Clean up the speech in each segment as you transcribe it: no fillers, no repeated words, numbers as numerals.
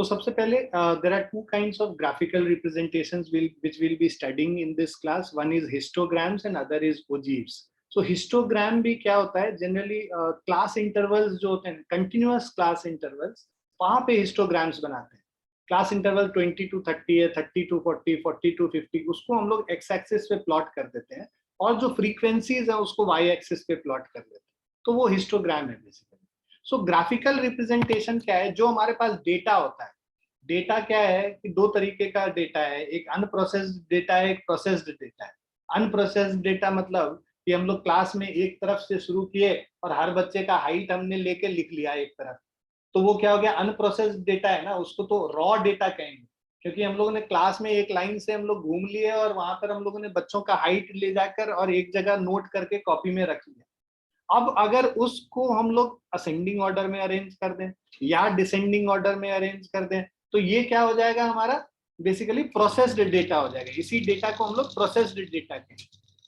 तो सबसे पहले there are two kinds of graphical representations which we'll be studying in this class. One is histograms and other is ogives. So histogram भी क्या होता है, generally class intervals जो होते हैं, कंटिन्यूअस क्लास इंटरवल्स, वहां पे हिस्टोग्राम्स बनाते हैं. क्लास इंटरवल 20 to 30 है, 30 to 40, 40 to 50, उसको हम लोग एक्स एक्सिस पे प्लॉट कर देते हैं और जो फ्रीक्वेंसीज है उसको वाई एक्सिस पे प्लॉट कर देते हैं. तो वो हिस्टोग्राम है बेसिकली. सो ग्राफिकल रिप्रेजेंटेशन क्या है, जो हमारे पास डेटा होता है. डेटा क्या है कि दो तरीके का डेटा है, एक अनप्रोसेस्ड डेटा है, एक प्रोसेस्ड डेटा है. अनप्रोसेस्ड डेटा मतलब कि हम लोग क्लास में एक तरफ से शुरू किए और हर बच्चे का हाइट हमने लेके लिख लिया एक तरफ, तो वो क्या हो गया, अनप्रोसेस्ड डेटा है ना, उसको तो रॉ डेटा कहेंगे. क्योंकि हम लोगों ने क्लास में एक लाइन से हम लोग घूम लिए और वहां पर हम लोगों ने बच्चों का हाइट ले जाकर और एक जगह नोट करके कॉपी में रख लिया. अब अगर उसको हम लोग असेंडिंग ऑर्डर में अरेंज कर दें या डिसेंडिंग ऑर्डर में अरेंज कर दें, तो ये क्या हो जाएगा, हमारा बेसिकली प्रोसेस्ड डेटा हो जाएगा. इसी डेटा को हम लोग प्रोसेस्ड डेटा कहें.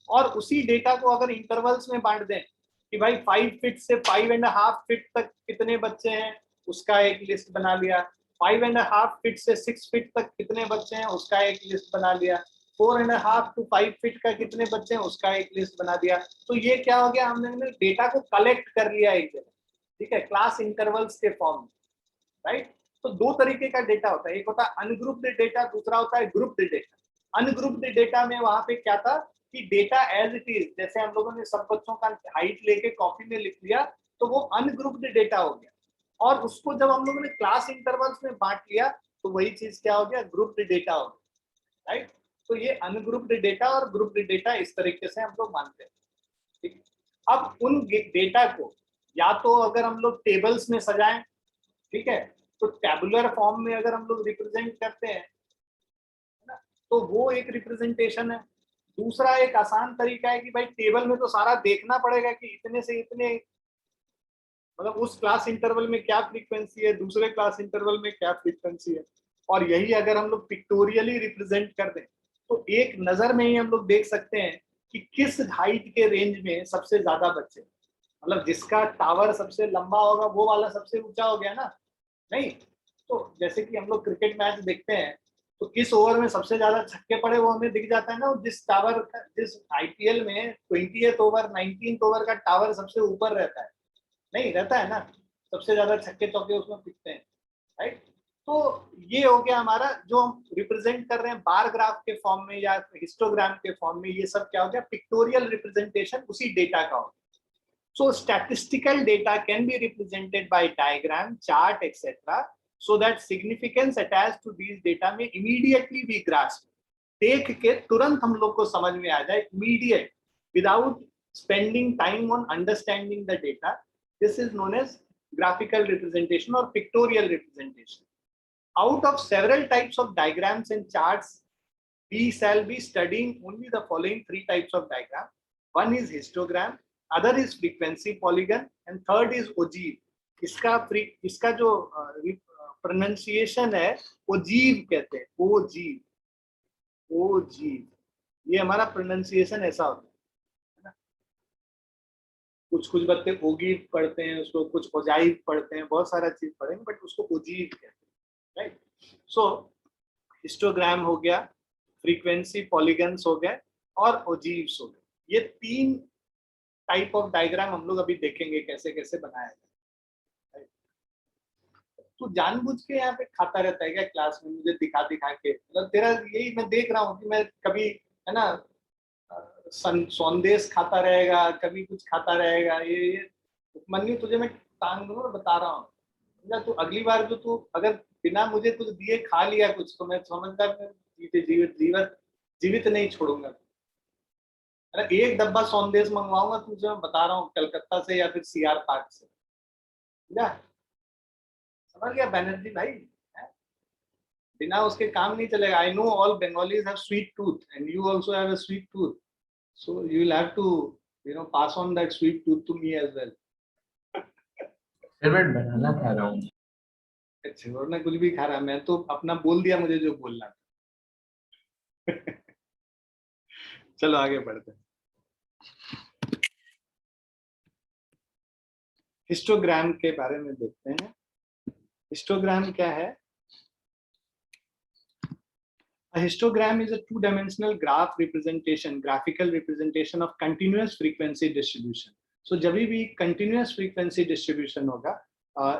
और उसी डेटा को अगर इंटरवल्स में बांट दें कि भाई 5 फीट से 5.5 फीट तक कितने बच्चे हैं, उसका एक लिस्ट बना लिया. 5.5 फीट से 6 फीट तक कितने बच्चे हैं, उसका एक लिस्ट बना लिया. 4.5 to 5 फीट का कितने बच्चे हैं, उसका एक लिस्ट बना दिया. तो ये क्या हो गया, हमने डेटा को कलेक्ट कर लिया एक जगह, ठीक है, क्लास इंटरवल्स के फॉर्म में, राइट. तो दो तरीके का डेटा होता है, एक होता है अनग्रुप्ड डेटा, दूसरा होता है ग्रुप्ड डेटा. अनग्रुप्ड डेटा में वहां पे क्या था कि डेटा एज इट इज, जैसे हम लोगों ने सब बच्चों का हाइट लेके कॉपी में लिख लिया, तो वो अनग्रुप्ड डेटा हो गया. और उसको जब हम लोगों ने क्लास इंटरवल्स में बांट लिया, तो वही चीज क्या हो गया, ग्रुप्ड डेटा हो गया, राइट. तो ये अनग्रुप्ड डेटा और ग्रुप्ड डेटा इस तरीके से हम लोग मानते हैं, ठीक. अब उन डेटा को या तो अगर हम लोग टेबल्स में सजाएं, ठीक है, तो टैबुलर फॉर्म में अगर हम लोग रिप्रेजेंट करते हैं ना, तो वो एक रिप्रेजेंटेशन है. दूसरा एक आसान तरीका है कि भाई टेबल में तो सारा देखना पड़ेगा कि इतने से इतने, मतलब उस क्लास इंटरवल में क्या फ्रीक्वेंसी है, दूसरे क्लास इंटरवल में क्या फ्रीक्वेंसी है. और यही अगर हम लोग पिक्टोरियली रिप्रेजेंट कर दें, तो एक नजर में ही हम लोग देख सकते हैं कि किस हाइट के रेंज में सबसे ज्यादा बच्चे, मतलब जिसका टावर सबसे लंबा होगा वो वाला सबसे ऊंचा हो गया ना, नहीं. तो जैसे कि हम लोग क्रिकेट मैच देखते हैं, तो किस ओवर में सबसे ज्यादा छक्के पड़े वो हमें दिख जाता है ना. जिस टावर का, जिस आईपीएल में 20th ओवर 19th ओवर का टावर सबसे ऊपर रहता है, नहीं रहता है ना, सबसे ज्यादा छक्के चौके उसमें पिटते हैं, राइट. तो ये हो गया हमारा जो हम रिप्रेजेंट कर रहे हैं बार ग्राफ के फॉर्म में या हिस्टोग्राम के फॉर्म में, ये सब क्या हो गया, पिक्टोरियल रिप्रेजेंटेशन उसी डेटा का हो गया. So statistical data can be represented by diagram, chart, etc. so that significance attached to these data may immediately be grasped. देख के तुरंत हम लोग को समझ में आ जाए, immediate, without spending time on understanding the data. This is known as graphical representation or pictorial representation. Out of several types of diagrams and charts, we shall be studying only the following three types of diagram. One is histogram, other is frequency polygon, and third is ogive. इसका जो pronunciation है ogive कहते हैं, ogive, ogive. ये हमारा pronunciation ऐसा होता है ना. कुछ बच्चे ओगीव पढ़ते हैं, उसको कुछ ओजाइव पढ़ते हैं, बहुत सारा चीज पढ़ेंगे, बट उसको ओजीव कहते हैं, राइट. सो हिस्टोग्राम हो गया, फ्रीक्वेंसी पॉलीगन्स हो गए और ओजीव्स हो गए. ये तीन टाइप ऑफ डायग्राम हम लोग अभी देखेंगे कैसे कैसे बनाया जाए. तू जानबूझ के यहाँ पे खाता रहता है क्या क्लास में, मुझे दिखा दिखा के, मतलब तेरा यही मैं देख रहा हूँ कि मैं कभी है ना संदेश खाता रहेगा, कभी कुछ खाता रहेगा. ये उपमन्यु तुझे मैं टांग दूंगा, बता रहा हूँ. तो अगली बार जो तू अगर बिना मुझे कुछ दिए खा लिया कुछ, तो मैं समझदार जीवित नहीं छोड़ूंगा. अरे एक डब्बा संदेश मंगवाऊंगा तुझे, मैं बता रहा हूँ, कलकत्ता से या फिर सीआर पार्क से. समझ गया बैनर्जी भाई, बिना उसके काम नहीं चलेगा. I know all Bengalis have sweet tooth and you also have a sweet tooth, so you will have to pass on that sweet tooth to me as well. Favourite banana खा रहा हूँ. अच्छा, और मैं कुछ भी खा रहा, मैं तो अपना बोल दिया मुझे जो बोलना था. चलो आगे बढ़ते हैं. हिस्टोग्राम के बारे में देखते हैं. हिस्टोग्राम क्या है, A histogram is a two-dimensional graphical representation of continuous frequency distribution. So जब भी continuous frequency distribution होगा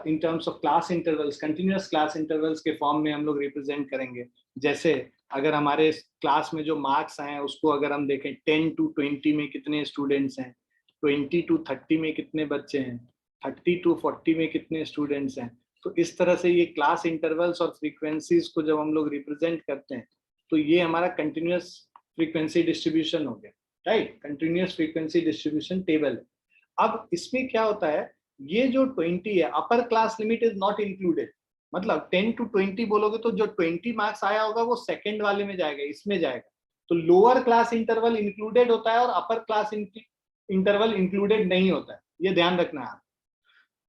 in terms of class intervals, continuous class intervals के फॉर्म में हम लोग रिप्रेजेंट करेंगे. जैसे अगर हमारे क्लास में जो मार्क्स आए हैं उसको अगर हम देखें 10 to 20 में कितने स्टूडेंट्स हैं, 20 to 30 में कितने बच्चे हैं, 30 to 40 में कितने स्टूडेंट्स हैं. तो इस तरह से ये क्लास इंटरवल्स और फ्रीक्वेंसीज को जब हम लोग रिप्रेजेंट करते हैं तो ये हमारा कंटिन्यूस फ्रीक्वेंसी डिस्ट्रीब्यूशन हो गया, right. Continuous frequency distribution table है. अब इसमें क्या होता है, ये जो 20 है, upper class limit is not included. मतलब 10 to 20 बोलोगे तो जो 20 मार्क्स आया होगा वो सेकंड वाले में जाएगा, इसमें जाएगा. तो लोअर क्लास इंटरवल इंक्लूडेड होता है और अपर क्लास इंटरवल इंक्लूडेड नहीं होता है, ये ध्यान रखना है.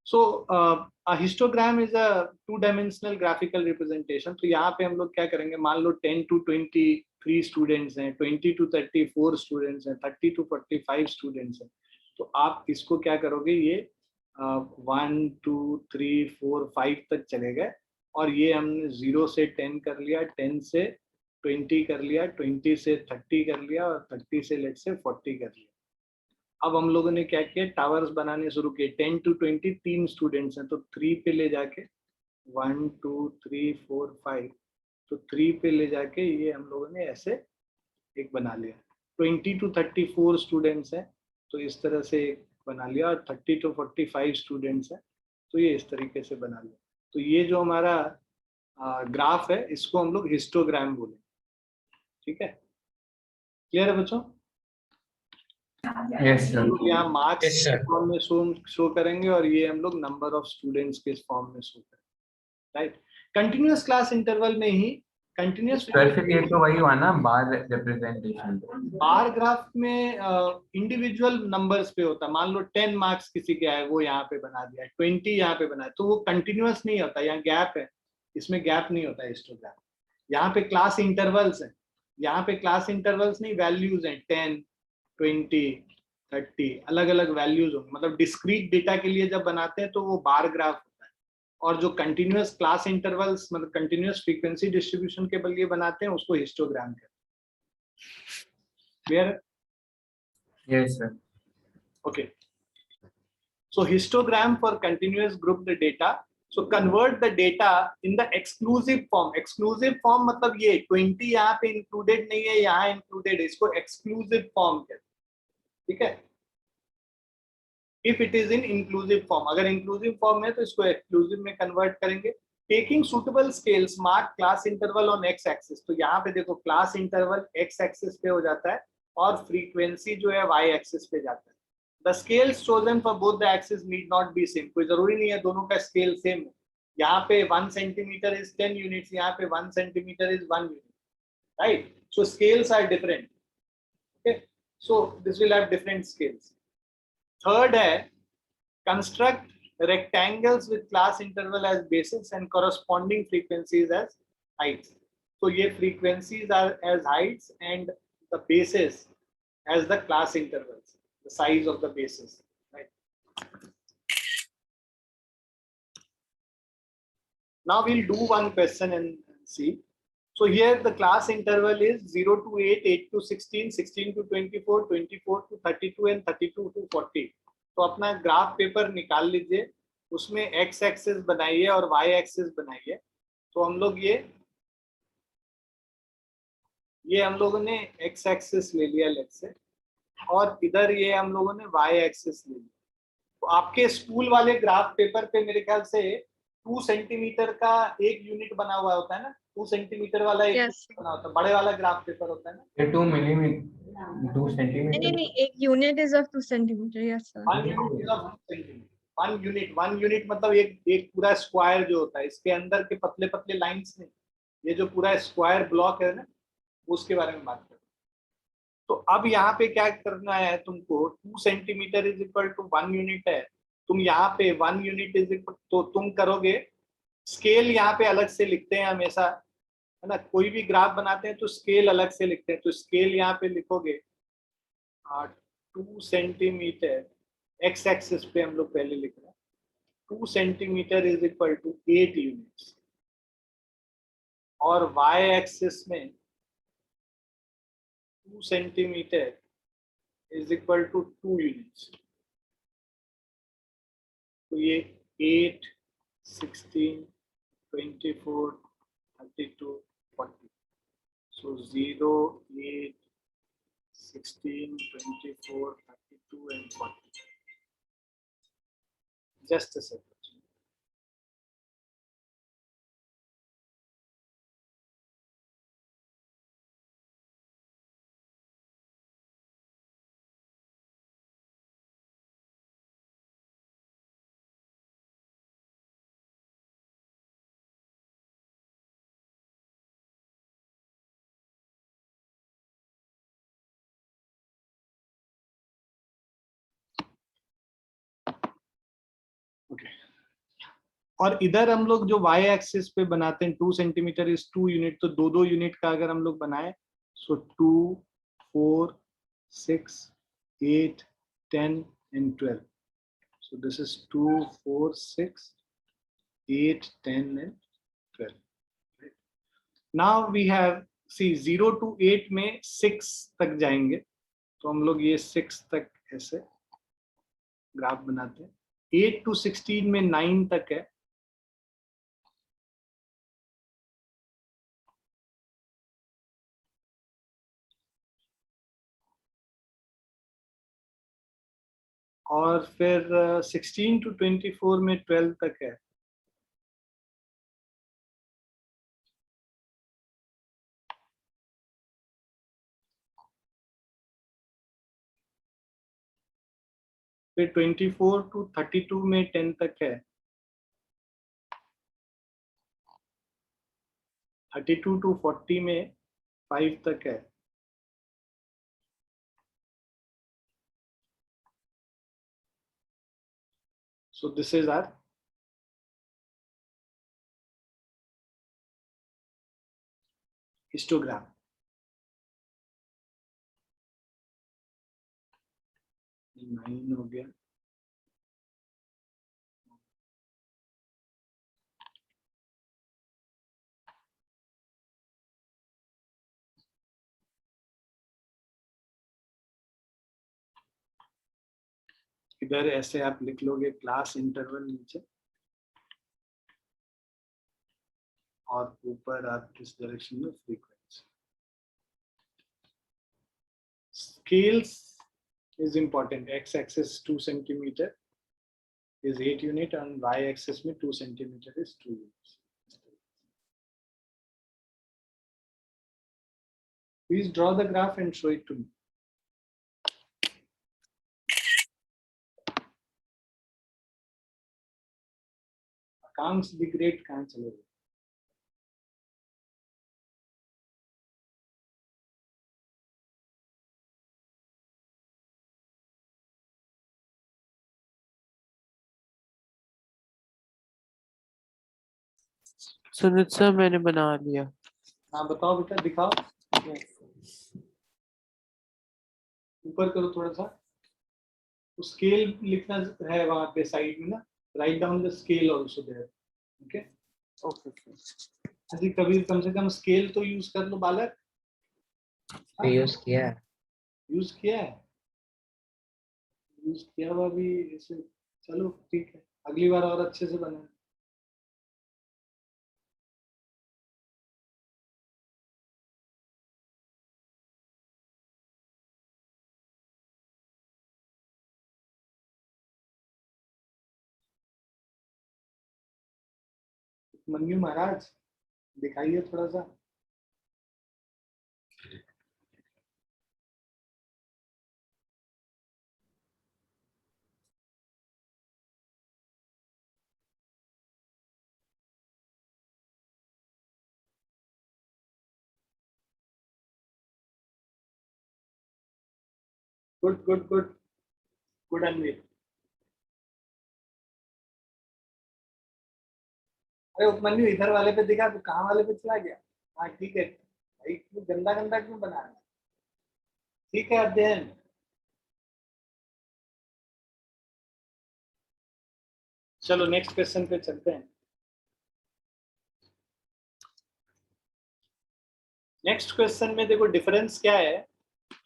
So a histogram is a two-dimensional graphical representation. तो यहाँ पे हम लोग क्या करेंगे, मान लो 10 to 23 स्टूडेंट्स हैं, 20 to 34 स्टूडेंट्स हैं, 30 to 45 स्टूडेंट्स हैं. तो आप इसको क्या करोगे, ये 1 2 3 4 5 तक चले गए और ये हमने 0 से 10 कर लिया, 10 से 20 कर लिया, 20 से 30 कर लिया और 30 से लेट से 40 कर लिया. अब हम लोगों ने क्या किया, टावर्स बनाने शुरू किए. 10 to 20 3 स्टूडेंट्स हैं तो 3 पे ले जाके 1 2 3 4 5, तो 3 पे ले जाके ये हम लोगों ने ऐसे एक बना लिया. 20 to 34 स्टूडेंट्स हैं तो इस तरह से एक बना लिया और 30 to 45 स्टूडेंट्स हैं तो ये इस तरीके से बना लिया. तो ये जो हमारा ग्राफ है इसको हम लोग हिस्टोग्राम बोले. ठीक है, क्लियर है बच्चों? Yes, sir. यहाँ मार्क्स Yes, sir. फॉर्म में शो करेंगे और ये हम लोग नंबर ऑफ स्टूडेंट्स के फॉर्म में शो करेंगे, राइट. कंटिन्यूअस क्लास इंटरवल में ही कंटिन्यूअस सर फिर ये तो वही हुआ ना बार रिप्रेजेंटेशन. बार ग्राफ में इंडिविजुअल नंबर्स पे होता है. मान लो 10 मार्क्स किसी के आए, वो यहाँ पे बना दिया, 20 यहाँ पे बनाया, तो वो कंटिन्यूअस नहीं होता. यहाँ गैप है, इसमें गैप नहीं होता हिस्टोग्राम. यहाँ पे क्लास इंटरवल्स है, यहाँ पे क्लास इंटरवल्स नहीं, वैल्यूज हैं 10 20 30 अलग अलग वैल्यूज होंगे. मतलब डिस्क्रीट डेटा के लिए जब बनाते हैं तो वो बार ग्राफ होता है. और जो कंटिन्यूअस क्लास इंटरवल्स मतलब कंटिन्यूअस फ्रीक्वेंसी डिस्ट्रीब्यूशन के लिए बनाते हैं उसको हिस्टोग्राम कहते हैं. Clear? Yes, sir. Okay. So histogram for continuous grouped data. So convert the data in the exclusive form. Exclusive form मतलब ये 20 यहाँ पे included नहीं है, यहाँ included है, इसको exclusive form कहते हैं. ठीक है. If it is in inclusive form, अगर inclusive form है तो इसको exclusive में convert करेंगे. Taking suitable scales, mark class interval on x axis. तो यहाँ पे देखो class interval x axis पे हो जाता है और frequency जो है y axis पे जाता है. The scales chosen for both the axes need not be same. कोई जरूरी नहीं है दोनों का scale same हो. यहाँ पे 1 centimeter is 10 units, यहाँ पे 1 centimeter is 1 unit, right? So scales are different. Okay, so this will have different scales. Third है construct rectangles with class interval as basis and corresponding frequencies as heights. So ये frequencies are as heights and the basis as the class intervals, the size of the basis, right? Now we'll do one question and see. So here the class interval is 0 to 8, 8 to 16, 16 to 24, 24 to 32 and 32 to 40. तो अपना graph paper निकाल लीजिए, उसमें x axis बनाइए और y axis बनाइए. तो हम लोग ये हम लोगों ने x एक्सिस ले लिया लेट से और इधर ये हम लोगों ने y एक्सिस ले लिया. तो आपके स्कूल वाले ग्राफ पेपर पे मेरे ख्याल से 2 सेंटीमीटर का एक यूनिट बना हुआ होता है ना, 2 सेंटीमीटर वाला एक बना होता है, बड़े वाला ग्राफ पेपर होता है ना. 2 मिलीमीटर 2 सेंटीमीटर नहीं, एक unit is of 2 centimetre. Yes sir. 1 unit is of 2 centimetre. 1 unit मतलब एक पूरा स्क्वायर जो होता है, इसके अंदर के पतले पतले लाइंस नहीं, ये जो पूरा स्क्वायर ब्लॉक है ना उसके बारे में बात करते हैं. तो अब यहाँ पे क्या करना है तुमको, 2 centimetre is equal to 1 unit है. तुम यहाँ पे 1 यूनिट इज इक्वल, तो तुम करोगे स्केल यहाँ पे अलग से लिखते हैं हमेशा, है ना. कोई भी ग्राफ बनाते हैं तो स्केल अलग से लिखते हैं. तो स्केल यहाँ पे लिखोगे 2 सेंटीमीटर, एक्स एक्सिस पे हम लोग पहले लिख रहे हैं 2 centimetre is equal to 8 units और वाई एक्सिस में 2 centimeter is equal to 2 units. तो ये 8, 16, 24, 32, 40. So 0, 8, 16, 24, 32 and 40. Just a second. Okay. और इधर हम लोग जो y एक्सिस पे बनाते हैं 2 सेंटीमीटर इज 2 यूनिट, तो 2 यूनिट का अगर हम लोग बनाए सो 2, 4, 6, 8, 10 and 12. So this is 2, 4, 6, 8, 10 and 12. Right? Now we have see 0 to 8 में 6 तक जाएंगे, तो हम लोग ये 6 तक ऐसे ग्राफ बनाते हैं. 8 to 16 में 9 तक है. और फिर 16 to 24 में 12 तक है. फिर 24 to 32 में 10 तक है. 32 to 40 में 5 तक है. So this is our histogram. Nine हो गया. इधर ऐसे आप लिख लोगे क्लास इंटरवल नीचे, और ऊपर आप किस डायरेक्शन में frequency. Scales is important. X axis 2 centimeter is 8 unit and Y axis में 2 centimeter is 2 units. Please draw the graph and show it to me. Accounts the great कहाँ चले गए? सुनित सर मैंने बना लिया. हाँ बताओ बेटा, दिखाओ. ऊपर करो थोड़ा सा. स्केल लिखना है वहां पे साइड में ना. Right down the scale also there. Okay okay अजी कबीर, कम से कम स्केल तो यूज कर लो बालक. यूज किया है. यूज किया है. यूज किया हुआ भी ऐसे. चलो ठीक है, अगली बार और अच्छे से बना. मन्नू महाराज दिखाइए थोड़ा सा. Good good good good Anveer. अरे उपमन्यु इधर वाले पे दिखा, तो कहाँ वाले पे चला गया. हाँ ठीक है भाई, क्यों गंदा गंदा क्यों बना रहा है. ठीक है अध्ययन. चलो नेक्स्ट क्वेश्चन पे चलते हैं. नेक्स्ट क्वेश्चन में देखो डिफरेंस क्या है.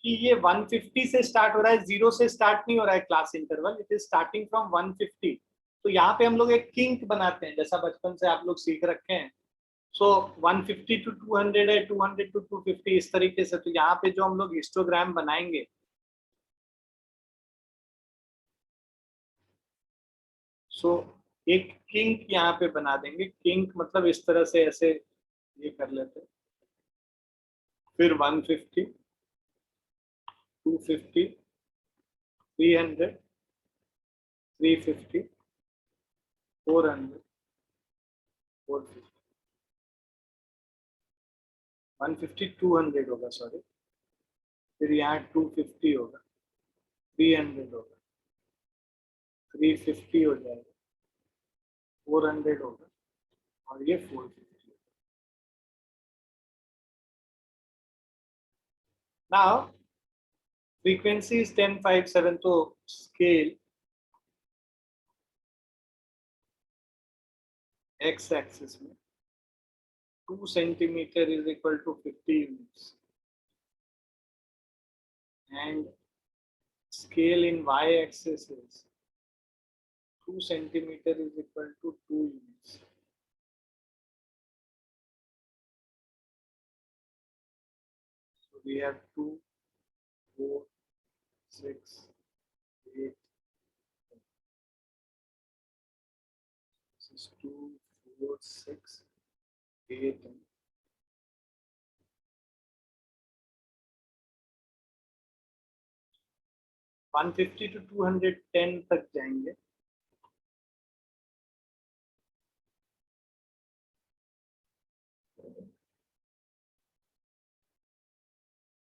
कि ये 150 से स्टार्ट हो रहा है, 0 से स्टार्ट नहीं हो रहा है class interval, it is starting from 150। तो यहाँ पे हम लोग एक किंक बनाते हैं, जैसा बचपन से आप लोग सीख रखे हैं। सो 150 to 200 है, 200 to 250 इस तरीके से। तो यहाँ पे जो हम लोग हिस्टोग्राम बनाएंगे, सो एक किंक यहाँ पे बना देंगे। किंक मतलब इस तरह से ऐसे ये कर लेते हैं, फिर 150, 250, 300, 350, 400, 450, 150, 200 होगा, सॉरी। फिर यहाँ 250 होगा, 300 होगा, 350 हो जाएगा, 400 होगा, और ये 450। Now frequency is 1057, तो scale x axis में 2 centimeter is equal to 50 units, and scale in y axis is 2 centimeter is equal to 2 units. So we have 2, 4, 6, 8. This is 2, 4, 6, 8. 150 to 210 तक जाएंगे।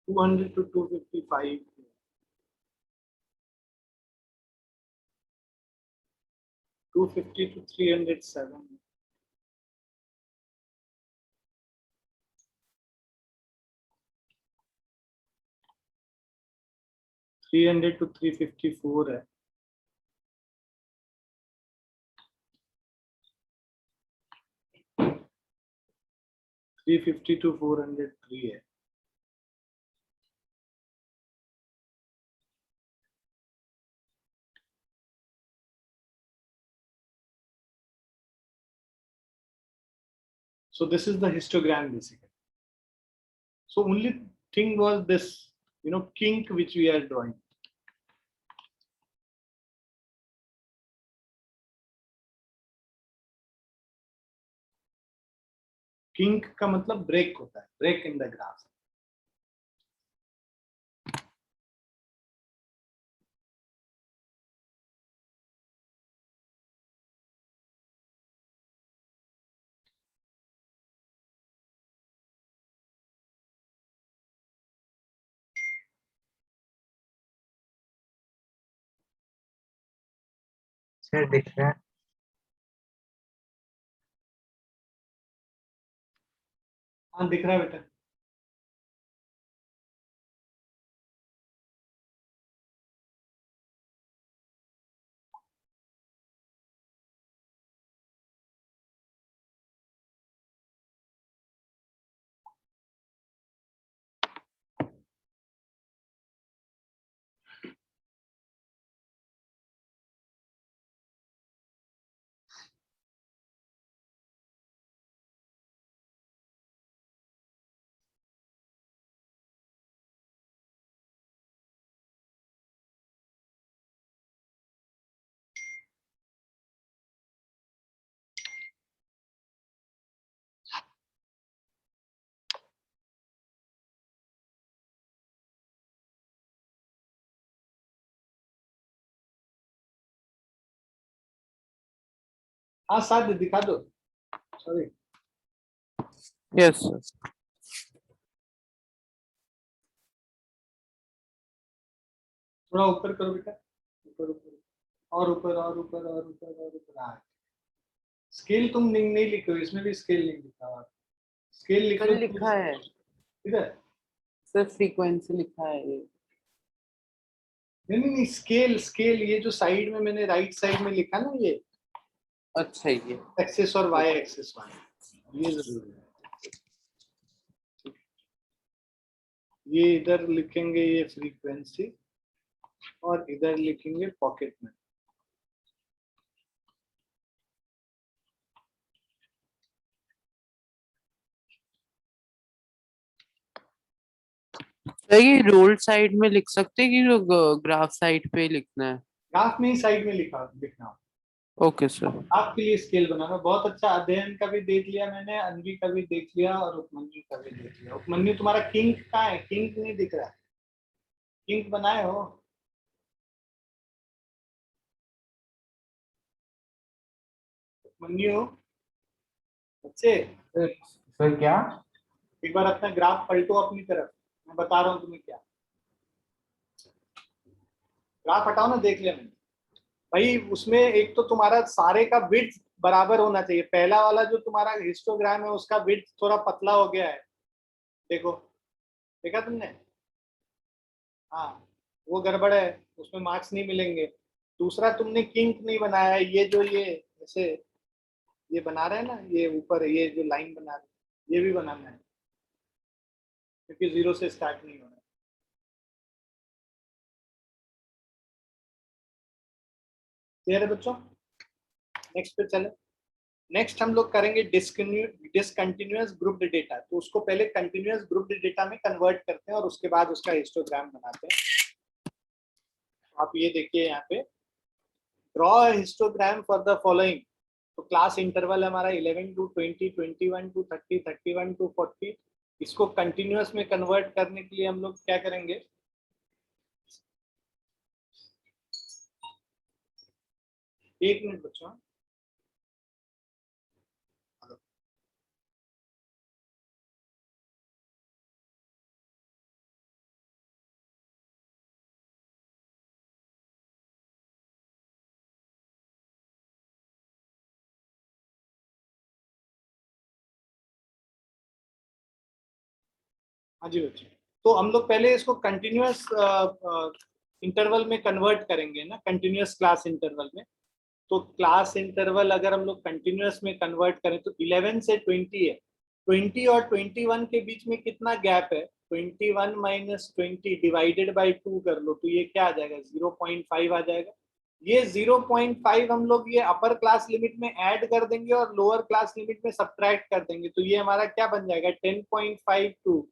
टू 200 to 255, 250 to 307, 300 to 354 है, 350 to 403 है, so this is the histogram basically. So only thing was this, kink which we are drawing. Kink का मतलब break होता है, break in the graph. Sir दिख रहा है? हाँ दिख रहा है बेटा। हाँ साथ दिखा दो, सॉरी। Yes, sir. थोड़ा ऊपर करो बेटा, ऊपर ऊपर और ऊपर और ऊपर और ऊपर और ऊपर। हाँ स्केल तुम नहीं लिखो, इसमें भी स्केल नहीं लिखा हुआ। स्केल लिखो, कल लिखा है इधर। सर, फ्रीक्वेंसी लिखा है ये। नहीं, स्केल स्केल, ये जो साइड में मैंने राइट साइड में लिखा ना, ये अच्छा, ये एक्सेस और वाई एक्सेस वाला, ये जरूरी है। ये इधर लिखेंगे ये फ्रीक्वेंसी और इधर लिखेंगे पॉकेट में। सर ये रोल साइड में लिख सकते हैं कि ग्राफ साइड पे लिखना है? ग्राफ में ही साइड में लिखना। Okay sir. आपके लिए स्केल बनाना। बहुत अच्छा, अध्ययन का भी देख लिया मैंने, अनवी का भी देख लिया और उपमन्यु का भी देख लिया। उपमन्यु तुम्हारा किंग कहाँ है? किंग नहीं दिख रहा है। किंग बनाए हो? उपमन्यु बच्चे सर क्या? एक बार अपना ग्राफ पलटो अपनी तरफ, मैं बता रहा हूँ तुम्हें क्या। ग्राफ हटाओ ना, देख लिया मैंने भाई। उसमें एक तो तुम्हारा सारे का विड्थ बराबर होना चाहिए। पहला वाला जो तुम्हारा हिस्टोग्राम है उसका विड्थ थोड़ा पतला हो गया है, देखो, देखा तुमने? हाँ, वो गड़बड़ है, उसमें मार्क्स नहीं मिलेंगे। दूसरा, तुमने किंक नहीं बनाया है। ये जो ये ऐसे ये बना रहे हैं ना, ये ऊपर ये जो लाइन बना रहे हैं, ये भी बनाना है क्योंकि जीरो से स्टार्ट नहीं होना है। क्लियर है बच्चों? नेक्स्ट पे चले। नेक्स्ट हम लोग करेंगे डिसकंटिन्यूअस ग्रुप्ड डेटा। तो उसको पहले कंटिन्यूअस ग्रुप्ड डेटा में कन्वर्ट करते हैं और उसके बाद उसका हिस्टोग्राम बनाते हैं। आप ये देखिए यहाँ पे, draw histogram for the following. तो क्लास इंटरवल हमारा 11 टू 20, 21 टू 30, 31 टू 40। इसको कंटिन्यूअस में कन्वर्ट करने के लिए हम लोग क्या करेंगे, एक मिनट बच्चों। हाँ जी बच्चे, तो हम लोग पहले इसको कंटिन्यूअस इंटरवल में कन्वर्ट करेंगे ना, कंटिन्यूअस क्लास इंटरवल में। तो क्लास इंटरवल अगर हम लोग कंटिन्यूअस में कन्वर्ट करें तो 11 से 20 है। 20 और 21 के बीच में कितना गैप है? 21 माइनस 20 डिवाइडेड बाई 2 कर लो, तो ये क्या आ जाएगा? 0.5 आ जाएगा। ये 0.5 हम लोग ये अपर क्लास लिमिट में ऐड कर देंगे और लोअर क्लास लिमिट में सब्ट्रैक्ट कर देंगे। तो ये हमारा क्या बन जाएगा? 10.5 टू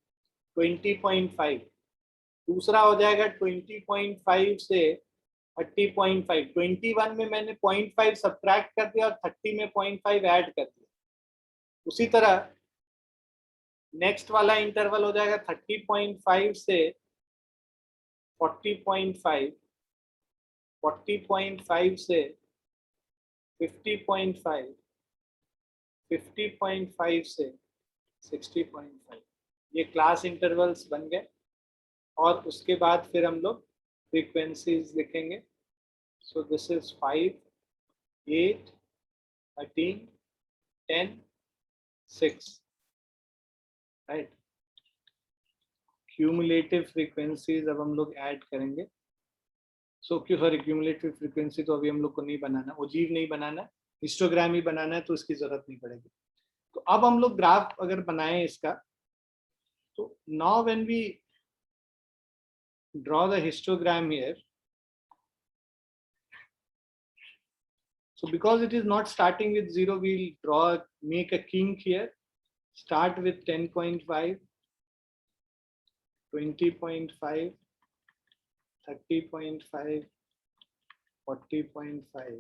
20.5। दूसरा हो जाएगा 20.5 से 30.5। 21 में मैंने 0.5 सब्ट्रैक्ट कर दिया और 30 में 0.5 ऐड कर दिया। उसी तरह नेक्स्ट वाला इंटरवल हो जाएगा 30.5 से 40.5, 40.5 से 50.5, 50.5 से 60.5। ये क्लास इंटरवल्स बन गए। और उसके बाद फिर हम लोग फ्रीक्वेंसीज लिखेंगे। So this is 5, 8, 13, 10, 6, right. Cumulative frequencies अब हम लोग ऐड करेंगे। सो क्यों, सॉरी, क्यूमुलेटिव फ्रीक्वेंसी तो अभी हम लोग को नहीं बनाना, ओजीव नहीं बनाना, हिस्टोग्राम ही बनाना है, तो इसकी जरूरत नहीं पड़ेगी। तो अब हम लोग ग्राफ अगर बनाएं इसका, तो now when we draw the histogram here, so because it is not starting with 0, we'll make a kink here. Start with 10.5, 20.5, 30.5, 40.5,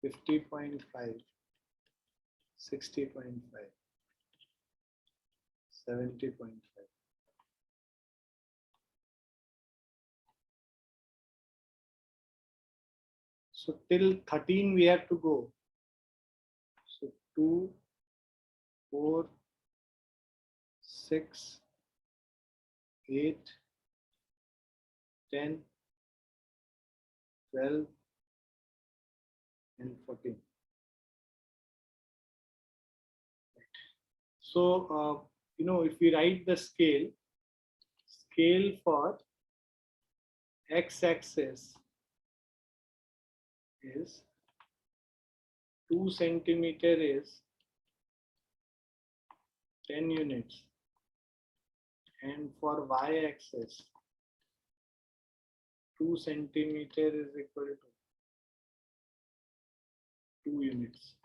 50.5, 60.5, 70.5. So till 13 we have to go. So 2, 4, 6, 8, 10, 12, and 14. So, if we write the scale for x-axis is 2 centimeter is 10 units. and for y-axis 2 centimeter is equal to 2 units.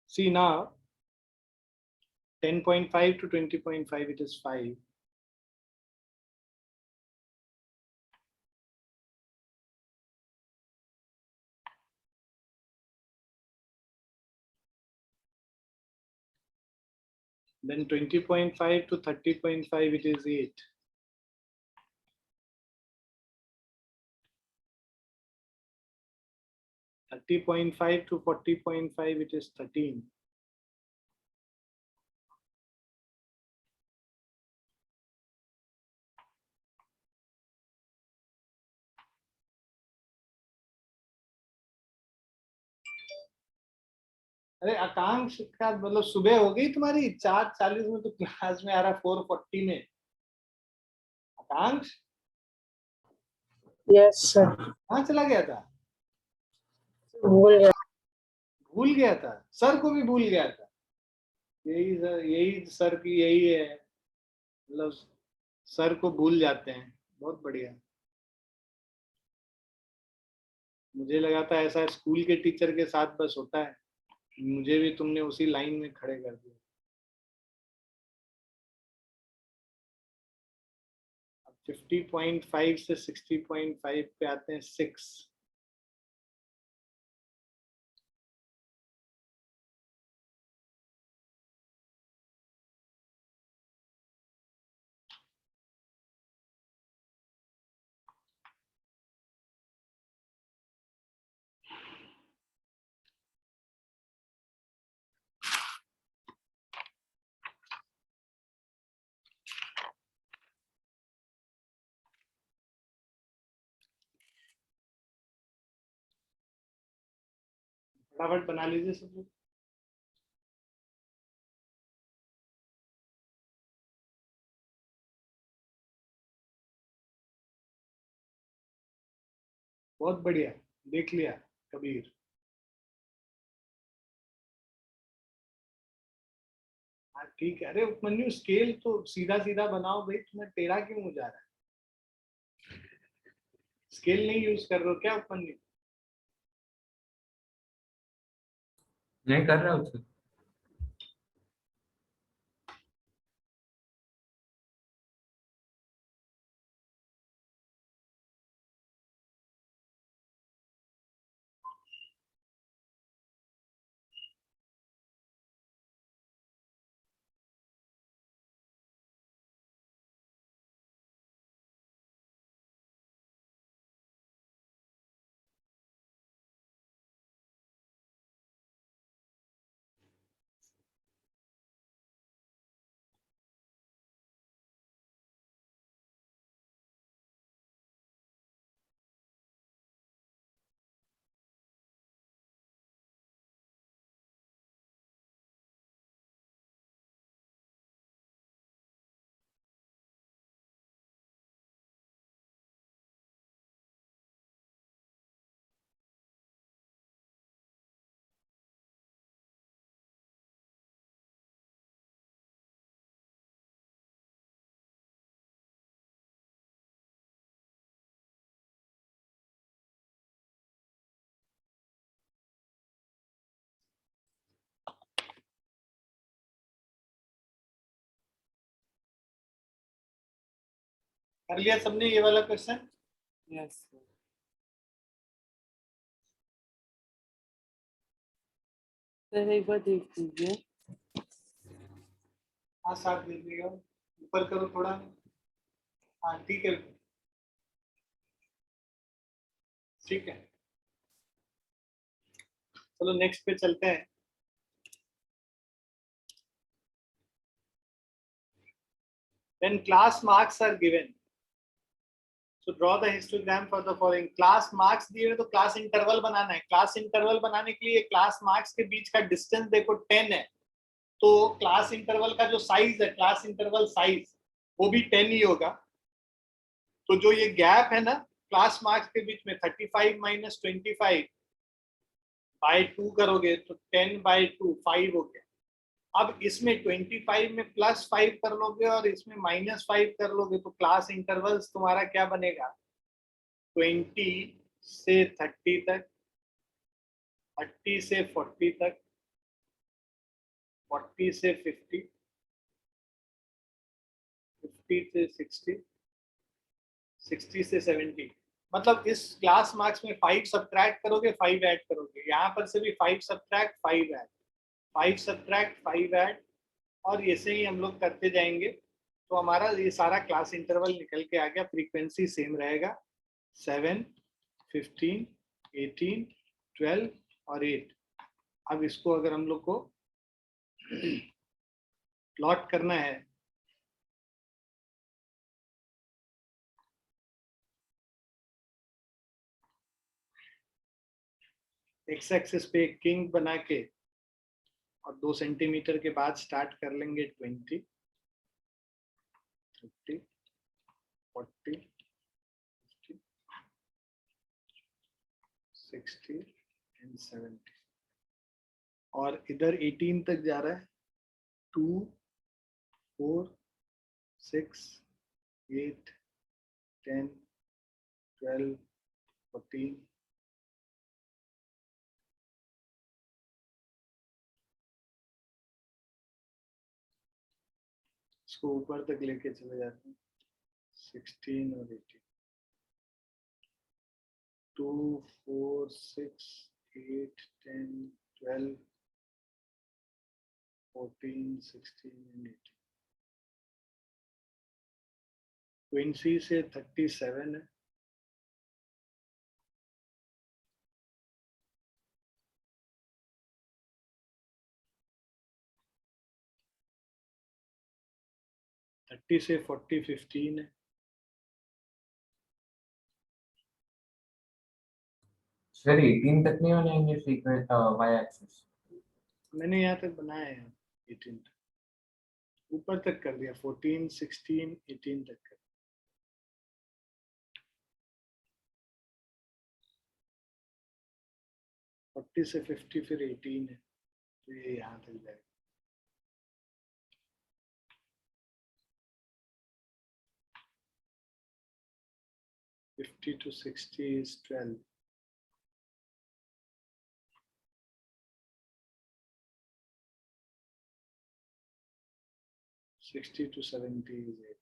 See now 10.5 to 20.5 it is 5. Then 20.5 to 30.5 it is 8. - 30.5 to 40.5 it is 13. अरे आकांक्ष का मतलब सुबह हो गई तुम्हारी 4:40 में तो class में आ रहा 4:40 में। आकांक्ष यस सर। कहाँ चला गया था? भूल गया। भूल गया था? सर को भी भूल गया था? यही सर की यही है, मतलब सर को भूल जाते हैं। बहुत बढ़िया। मुझे लगा था ऐसा स्कूल के टीचर के साथ बस होता है, मुझे भी तुमने उसी लाइन में खड़े कर दिया। अब 50.5 से 60.5 पे आते हैं 6। फटाफट बना लीजिए सब लोग। बहुत बढ़िया, देख लिया कबीर। हाँ ठीक है। अरे उपमन्यु स्केल तो सीधा सीधा बनाओ भाई, तुम्हें टेढ़ा क्यों हो जा रहा है? स्केल नहीं यूज कर रहे हो क्या उपमन्यु? नहीं कर रहा हूँ। कर लिया सबने ये वाला क्वेश्चन? यस सर, एक बार देख लीजिए। हाँ साथ दे देगा, ऊपर करो थोड़ा। हाँ ठीक है, ठीक है। चलो नेक्स्ट पे चलते हैं। When class marks are given, so draw the histogram for the following. Class marks दिए हुए तो क्लास इंटरवल बनाना है। क्लास इंटरवल बनाने के लिए क्लास मार्क्स के बीच का डिस्टेंस देखो 10 है, तो क्लास इंटरवल का जो साइज है, क्लास इंटरवल साइज, वो भी 10 ही होगा। तो जो ये गैप है ना क्लास मार्क्स के बीच में 35 माइनस 25 बाय 2 करोगे तो 10 बाय 2 5 हो गया। अब इसमें 25 में +5 कर लोगे और इसमें -5 कर लोगे तो क्लास इंटरवल्स तुम्हारा क्या बनेगा? 20 से 30 तक, 30 से 40 तक, 40 से 50, 50 से 60, 60 से 70। मतलब इस क्लास मार्क्स में 5 सब्ट्रैक्ट करोगे, 5 ऐड करोगे, यहाँ पर से भी 5 सब्ट्रैक्ट 5 ऐड, 5 सब्ट्रैक्ट 5 ऐड, और ऐसे ही हम लोग करते जाएंगे। तो हमारा ये सारा क्लास इंटरवल निकल के आ गया। फ्रीक्वेंसी सेम रहेगा 7, 15, 18, 12 और 8। अब इसको अगर हम लोग को प्लॉट करना है एक्स एक्सिस पे एक किंग बना के और 2 सेंटीमीटर के बाद स्टार्ट कर लेंगे 20, 30, 40, 50, 60 एंड 70, और इधर 18 तक जा रहा है। 2, 4, 6, 8, 10, 12, 14, इसको ऊपर तक लेके चले जाते हैं। 16 और 18, 2, 4, 6, 8, 10, 12, 14, 16 and 18। 20 से 37 है। थर्टी से 40 15 है। सर 18 तक नहीं बनाएंगे फ्रीक्वेंट वाई एक्सिस? मैंने यहाँ तक बनाया है 18 तक, ऊपर तक कर दिया। 14, 16, 18 तक कर। 40 से 50 फिर 18 है, तो ये यहाँ तक जाएगा। Fifty to 60 is 12. 60 to 70 is 8.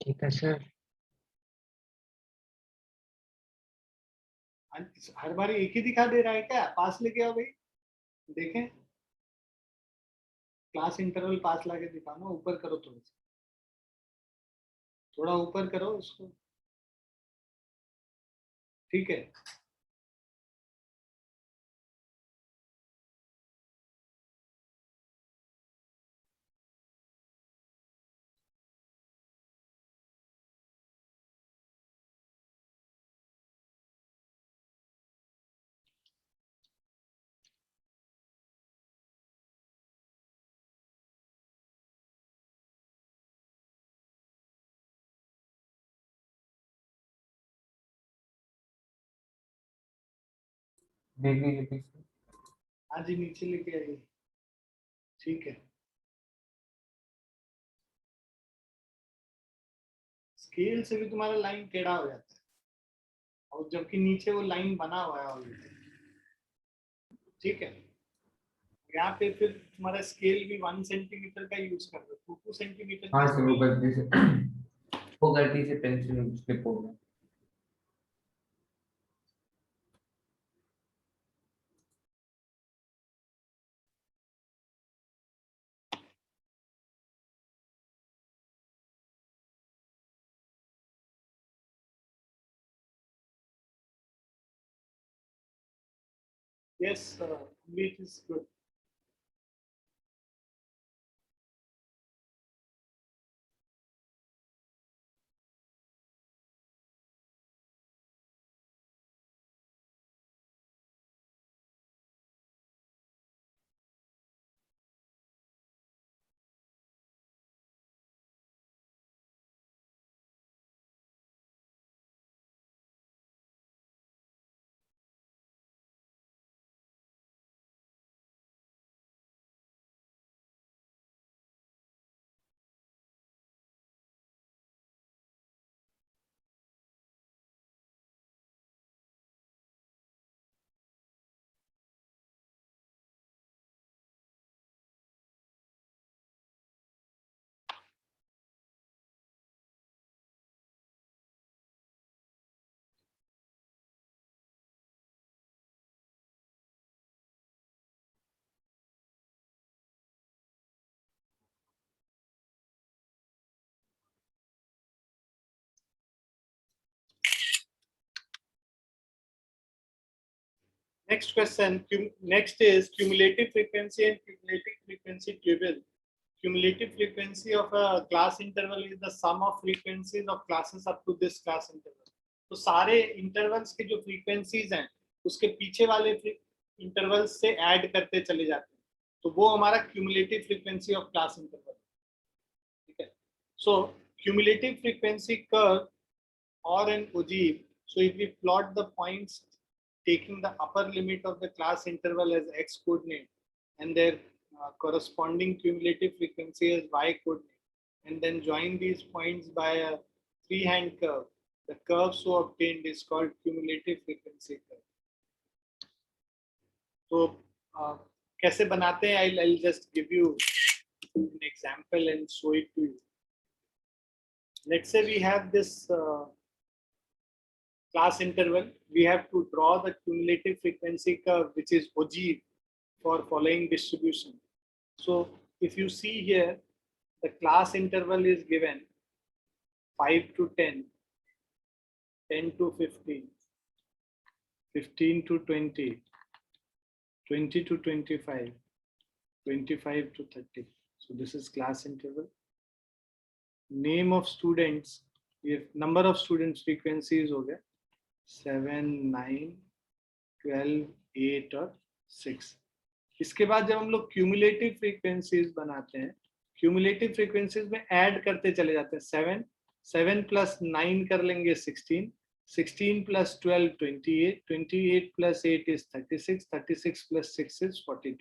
ठीक है सर। हर बार एक ही दिखा दे रहा है क्या? पास लेके आओ भाई, देखें। क्लास इंटरवल पास लाके दिखाओ ना। ऊपर करो थोड़ा सा, थोड़ा ऊपर करो इसको। ठीक है। देख लीजिए पीछे। हाँ जी, नीचे लेके आइए। ठीक है। स्केल से भी तुम्हारा लाइन टेढ़ा हो जाता है, और जबकि नीचे वो लाइन बना हुआ है ऑलरेडी। ठीक है। यहाँ पे फिर तुम्हारा स्केल भी 1 सेंटीमीटर का यूज कर रहे हो। 2 सेंटीमीटर हाँ की सर, वो scale। गलती से वो गलती से पेंसिल स्लिप हो गया। Yes, it is good. Next question. Next is cumulative frequency and cumulative frequency table. Cumulative frequency of a class interval is the sum of frequencies of classes up to this class interval. तो सारे intervals के जो frequencies हैं उसके पीछे वाले intervals से add करते चले जाते हैं, तो वो हमारा cumulative frequency of class interval. ठीक है. So cumulative frequency curve or an ogive. So if we plot the points taking the upper limit of the class interval as x coordinate and their corresponding cumulative frequency as y coordinate, and then join these points by a freehand curve, the curve so obtained is called cumulative frequency curve. So कैसे बनाते हैं? I'll just give you an example and show it to you. Let's say we have this class interval. We have to draw the cumulative frequency curve, which is ogive for following distribution. So if you see here, the class interval is given 5 to 10, 10 to 15, 15 to 20, 20 to 25, 25 to 30. So this is class interval. Name of students, if number of students frequencies हो गया 7, 9, 12, 8 और 6. इसके बाद जब हम लोग cumulative frequencies बनाते हैं, क्यूमुलेटिव फ्रीक्वेंसीज में ऐड करते चले जाते हैं. 7, 7 प्लस 9 कर लेंगे 16, 16 plus 12 28, 28 plus 8 is 36, 36 plus 6 is 42.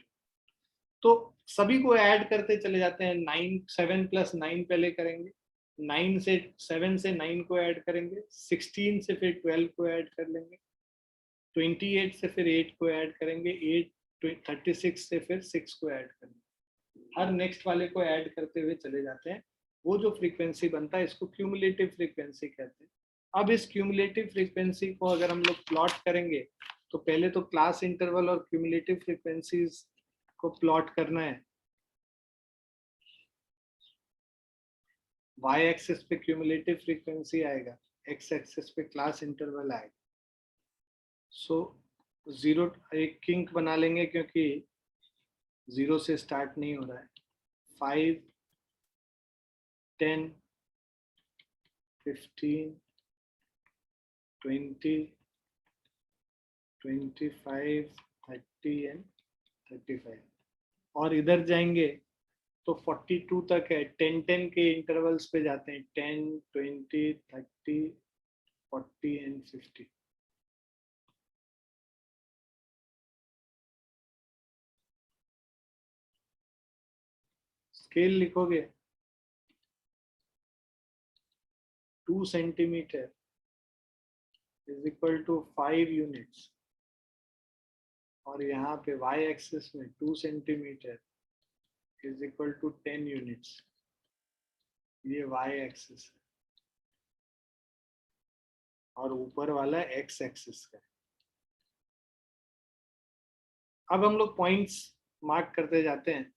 तो सभी को ऐड करते चले जाते हैं. 9, 7 प्लस 9 पहले करेंगे, 9 से 7 से 9 को ऐड करेंगे, 16 से फिर 12 को ऐड कर लेंगे, 28 से फिर 8 को ऐड करेंगे, 8 36 से फिर 6 को ऐड करेंगे. हर नेक्स्ट वाले को ऐड करते हुए चले जाते हैं. वो जो फ्रीक्वेंसी बनता है इसको क्यूमुलेटिव फ्रीक्वेंसी कहते हैं. अब इस क्यूमुलेटिव फ्रीक्वेंसी को अगर हम लोग प्लॉट करेंगे तो पहले तो क्लास इंटरवल और क्यूमुलेटिव फ्रीक्वेंसीज को प्लॉट करना है. y एक्सिस पे क्यूमुलेटिव फ्रीक्वेंसी आएगा, x एक्सिस पे क्लास इंटरवल आएगा. सो जीरो एक किंक बना लेंगे क्योंकि 0 से स्टार्ट नहीं हो रहा है. 5, 10, 15, 20, 25, 30 एंड 35. और इधर जाएंगे तो 42 तक है. 10-10 के इंटरवल्स पे जाते हैं. 10, 20, 30, 40 एंड 50. स्केल लिखोगे 2 centimetre is equal to 5 units, और यहाँ पे y एक्सिस में 2 centimetre is equal to 10 units. ये y एक्सिस है और ऊपर वाला x एक्सिस का. अब हम लोग पॉइंट्स मार्क करते जाते हैं.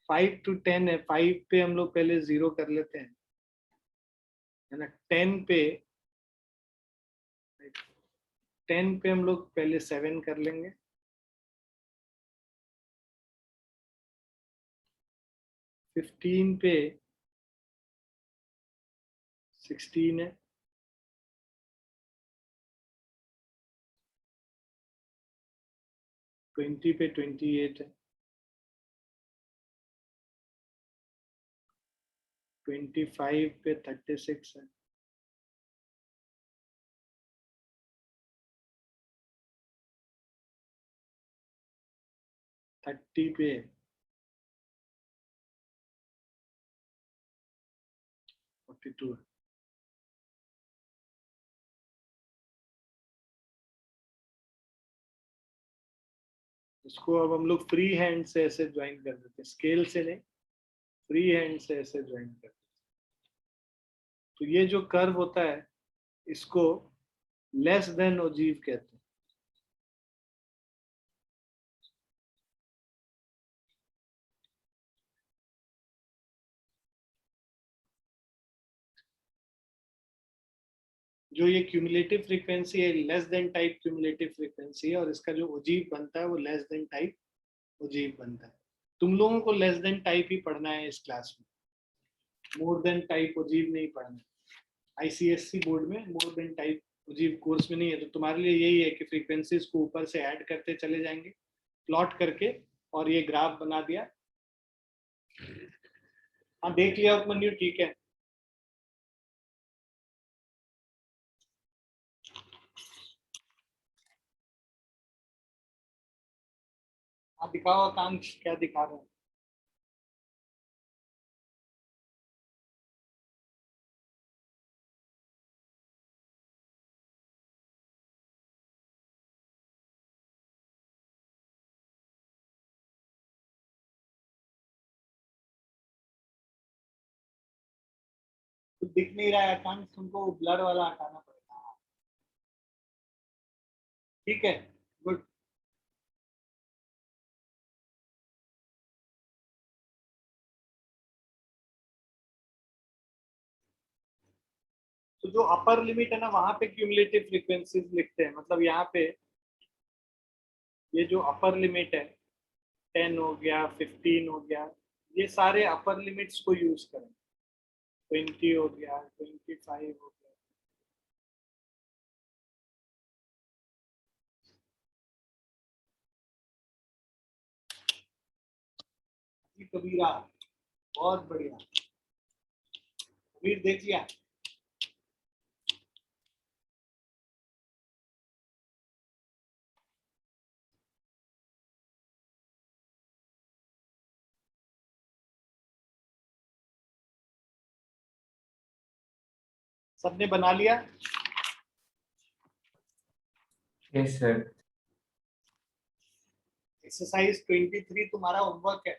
5 to 10 है. 5 पे हम लोग पहले 0 कर लेते हैं, है ना. 10 पे 10 पे हम लोग पहले 7 कर लेंगे। 15 पे 16 है। 20 पे 28 है। 25 पे 36 है। 30 पे 42 है। इसको अब हम लोग फ्री हैंड से ऐसे ज्वाइन कर देते हैं, स्केल से नहीं, फ्री हैंड से ऐसे ज्वाइन कर देते हैं। तो ये जो कर्व होता है इसको लेस देन ओजीव कहते हैं। जो ये क्यूमुलेटिव फ्रीक्वेंसी है less than type cumulative frequency है, और इसका जो ओजीव बनता है वो लेस देन टाइप ओजीव बनता है। तुम लोगों को लेस देन टाइप ही पढ़ना है इस क्लास में, मोर देन टाइप ओजीव नहीं पढ़ना है। आईसीएससी बोर्ड में more than type ogive course में नहीं है, तो तुम्हारे लिए यही है कि फ्रीक्वेंसीज को ऊपर से ऐड करते चले जाएंगे प्लॉट करके, और ये ग्राफ बना दिया। हाँ देख लिया उपमन्यु, ठीक है। आप दिखाओ आकांक्ष, क्या दिखा रहे हैं? कुछ दिख नहीं रहा है आकांक्ष, तुमको ब्लर वाला हटाना पड़ेगा। ठीक है, गुड। तो जो अपर लिमिट है ना, वहां पे क्यूमुलेटिव फ्रीक्वेंसीज लिखते हैं, मतलब यहाँ पे ये जो अपर लिमिट है 10 हो गया, 15 हो गया, ये सारे अपर लिमिट्स को यूज करें। 20 हो गया, 25 हो गया। कबीरा, बहुत बढ़िया। कबीर देख लिया? सबने बना लिया? Yes sir. एक्सरसाइज 23 तुम्हारा होमवर्क है।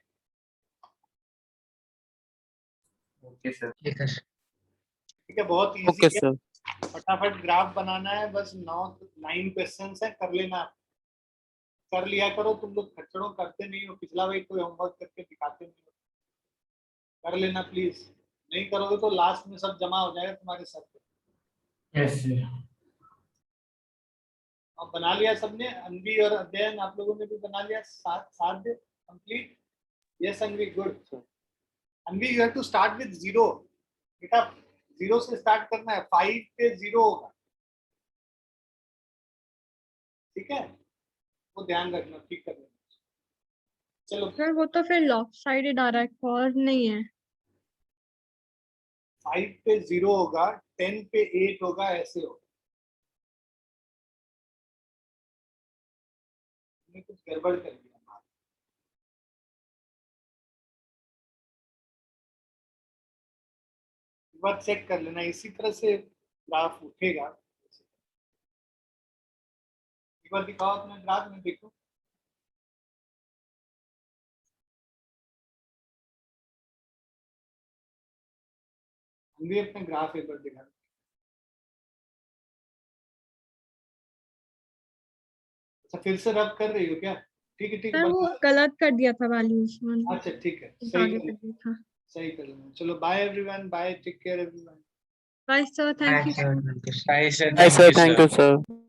Okay sir. ठीक है सर। ठीक है, बहुत ओके इजी है। सर। फटाफट ग्राफ बनाना है, बस 9 क्वेश्चंस है, कर लेना। कर लिया करो, तुम लोग खच्चड़ों करते नहीं हो, पिछला वीक कोई होमवर्क करके दिखाते नहीं हो। कर लेना प्लीज, नहीं करोगे तो लास्ट में सब जमा हो जाएगा तुम्हारे सर पे। Yes sir. अब बना लिया सबने? अनवी और अध्ययन आप लोगों ने भी बना लिया? साथ complete? Yes Anvi, good. Anvi you have to start with 0 बेटा, 0 से स्टार्ट करना है। 5 पे 0 होगा, ठीक है, वो ध्यान रखना, ठीक कर लेना। चलो सर वो तो फिर लॉपसाइडेड आ रहा है, कर्व नहीं है। 5 पे 0 होगा, 10 पे 8 होगा, ऐसे होगा। तुमने कुछ गड़बड़ कर दिया। एक बार चेक कर लेना, इसी तरह से ग्राफ उठेगा। एक बार दिखाओ अपना ग्राफ में, देखो। हम भी अपना ग्राफ एक बार दिखा। अच्छा, फिर से रब कर रही हो क्या? ठीक है, ठीक है, सर वो गलत कर दिया था वैल्यूज मैंने, अच्छा ठीक है, आगे कर दिया था। सही कर लेना। चलो bye everyone, bye, take care everyone. Bye sir, thank you. Bye, sir. Thank you, sir. Bye, sir. Hi Thank sir, you, thank sir. you sir.